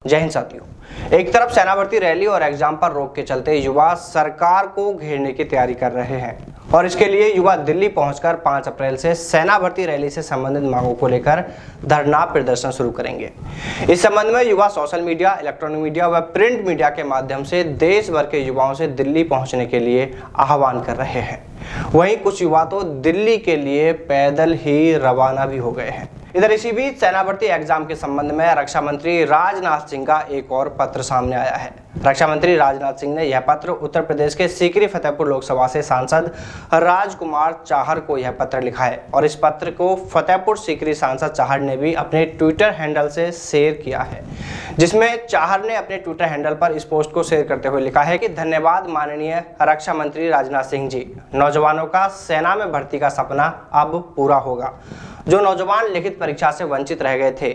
जय हिंद साथियों। एक तरफ सेना भर्ती रैली और एग्जाम पर रोक के चलते युवा सरकार को घेरने की तैयारी कर रहे हैं और इसके लिए युवा दिल्ली पहुंचकर 5 अप्रैल से सेना भर्ती रैली से संबंधित मांगों को लेकर धरना प्रदर्शन शुरू करेंगे। इस संबंध में युवा सोशल मीडिया, इलेक्ट्रॉनिक मीडिया व प्रिंट मीडिया के माध्यम से देश भर के युवाओं से दिल्ली पहुंचने के लिए आह्वान कर रहे हैं। वहीं कुछ युवा तो दिल्ली के लिए पैदल ही रवाना भी हो गए हैं। इधर इसी बीच सेना भर्ती एग्जाम के संबंध में रक्षा मंत्री राजनाथ सिंह का एक और पत्र सामने आया है। रक्षा मंत्री राजनाथ सिंह ने यह पत्र उत्तर प्रदेश के सीकरी फतेहपुर लोकसभा से सांसद राजकुमार चाहर को यह पत्र लिखा है और इस पत्र को फतेहपुर सीकरी सांसद चाहर ने भी अपने ट्विटर हैंडल से शेयर किया है, जिसमें चाहर ने अपने ट्विटर हैंडल पर इस पोस्ट को शेयर करते हुए लिखा है कि धन्यवाद माननीय रक्षा मंत्री राजनाथ सिंह जी, नौजवानों का सेना में भर्ती का सपना अब पूरा होगा। जो नौजवान लिखित परीक्षा से वंचित रह गए थे,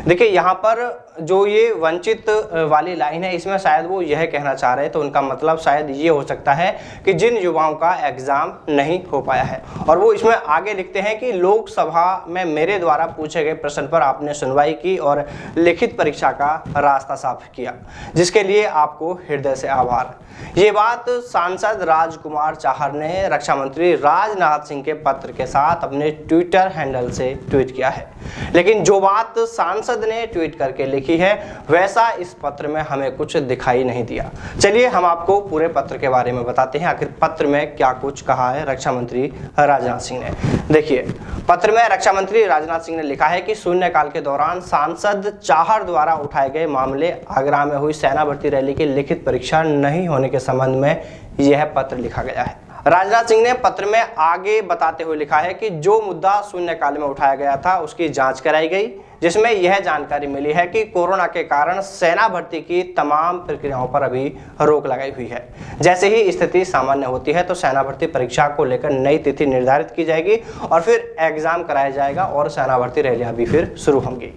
देखिए यहाँ पर जो ये वंचित वाली लाइन है, इसमें शायद वो यह कहना चाह रहे हैं, तो उनका मतलब शायद ये हो सकता है कि जिन युवाओं का एग्जाम नहीं हो पाया है। और वो इसमें आगे लिखते हैं कि लोकसभा में मेरे द्वारा पूछे गए प्रश्न पर आपने सुनवाई की और लिखित परीक्षा का रास्ता साफ किया, जिसके लिए आपको हृदय से आभार। ये बात सांसद राजकुमार चाहर ने रक्षा मंत्री राजनाथ सिंह के पत्र के साथ अपने ट्विटर हैंडल से ट्वीट किया है। लेकिन जो बात सांसद ने ट्वीट करके लिखी है, वैसा इस पत्र में हमें कुछ दिखाई नहीं दिया। चलिए हम आपको पूरे पत्र के बारे में बताते हैं, आखिर पत्र में क्या कुछ कहा है रक्षा मंत्री राजनाथ सिंह ने। देखिए, पत्र में रक्षा मंत्री राजनाथ सिंह ने लिखा है कि शून्यकाल के दौरान सांसद चाहर द्वारा उठाए गए मामले, आगरा में हुई सेना भर्ती रैली की लिखित परीक्षा नहीं होने के संबंध में यह पत्र लिखा गया है। राजनाथ सिंह ने पत्र में आगे बताते हुए लिखा है कि जो मुद्दा शून्यकाल में उठाया गया था उसकी जांच कराई गई, जिसमें यह जानकारी मिली है कि कोरोना के कारण सेना भर्ती की तमाम प्रक्रियाओं पर अभी रोक लगाई हुई है। जैसे ही स्थिति सामान्य होती है तो सेना भर्ती परीक्षा को लेकर नई तिथि निर्धारित की जाएगी और फिर एग्जाम कराया जाएगा और सेना भर्ती रैलियां भी फिर शुरू होंगी।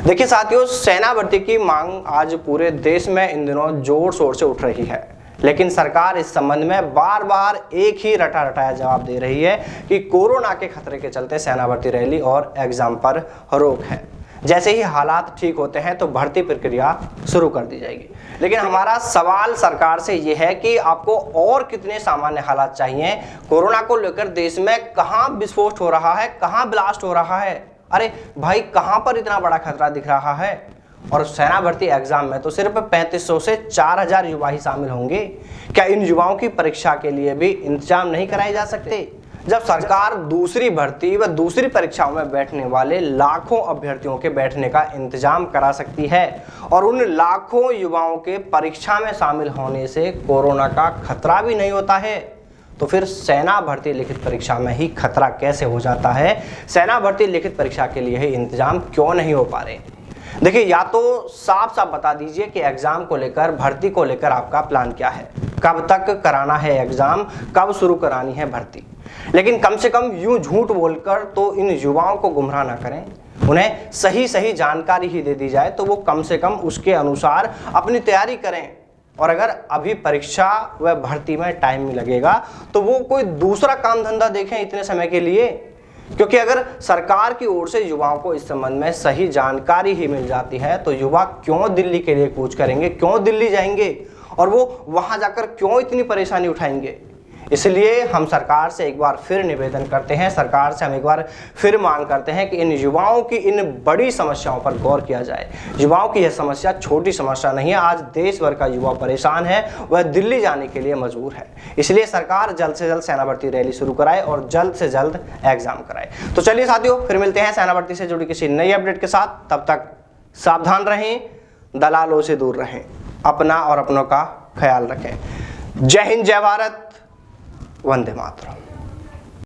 देखिए साथियों, सेना भर्ती की मांग आज पूरे देश में इन दिनों जोर शोर से उठ रही है, लेकिन सरकार इस संबंध में बार बार एक ही रटा रटाया जवाब दे रही है कि कोरोना के खतरे के चलते सेना भर्ती रैली और एग्जाम पर रोक है। जैसे ही हालात ठीक होते हैं तो भर्ती प्रक्रिया शुरू कर दी जाएगी। लेकिन हमारा सवाल सरकार से यह है कि आपको और कितने सामान्य हालात चाहिए? कोरोना को लेकर देश में कहां विस्फोट हो रहा है, कहां ब्लास्ट हो रहा है? अरे भाई, कहां पर इतना बड़ा खतरा दिख रहा है? और सेना भर्ती एग्जाम में तो सिर्फ 3500 से 4000 युवा ही शामिल होंगे। क्या इन युवाओं की परीक्षा के लिए भी इंतजाम नहीं कराए जा सकते? जब सरकार दूसरी भर्ती व दूसरी परीक्षाओं में बैठने वाले लाखों अभ्यर्थियों के बैठने का इंतजाम करा सकती है और उन लाखों युवाओं के परीक्षा में शामिल होने से कोरोना का खतरा भी नहीं होता है, तो फिर सेना भर्ती लिखित परीक्षा में ही खतरा कैसे हो जाता है? सेना भर्ती लिखित परीक्षा के लिए ही इंतजाम क्यों नहीं हो पा रहे? देखिए, या तो साफ साफ बता दीजिए कि एग्जाम को लेकर, भर्ती को लेकर आपका प्लान क्या है, कब तक कराना है एग्जाम, कब शुरू करानी है भर्ती। लेकिन कम से कम यूं झूठ बोलकर तो इन युवाओं को गुमराह ना करें। उन्हें सही सही जानकारी ही दे दी जाए तो वो कम से कम उसके अनुसार अपनी तैयारी करें। और अगर अभी परीक्षा व भर्ती में टाइम लगेगा तो वो कोई दूसरा काम धंधा देखें इतने समय के लिए, क्योंकि अगर सरकार की ओर से युवाओं को इस संबंध में सही जानकारी ही मिल जाती है तो युवा क्यों दिल्ली के लिए कूच करेंगे, क्यों दिल्ली जाएंगे और वो वहां जाकर क्यों इतनी परेशानी उठाएंगे? इसलिए हम सरकार से एक बार फिर निवेदन करते हैं, सरकार से हम एक बार फिर मांग करते हैं कि इन युवाओं की इन बड़ी समस्याओं पर गौर किया जाए। युवाओं की यह समस्या छोटी समस्या नहीं है। आज देश भर का युवा परेशान है, वह दिल्ली जाने के लिए मजबूर है। इसलिए सरकार जल्द से जल्द सेना भर्ती रैली शुरू कराए और जल्द से जल्द एग्जाम कराए। तो चलिए साथियों, फिर मिलते हैं सेना भर्ती से जुड़ी किसी नई अपडेट के साथ। तब तक सावधान रहें, दलालों से दूर रहें, अपना और अपनों का ख्याल रखें। जय हिंद, जय भारत, वंदे मातरम।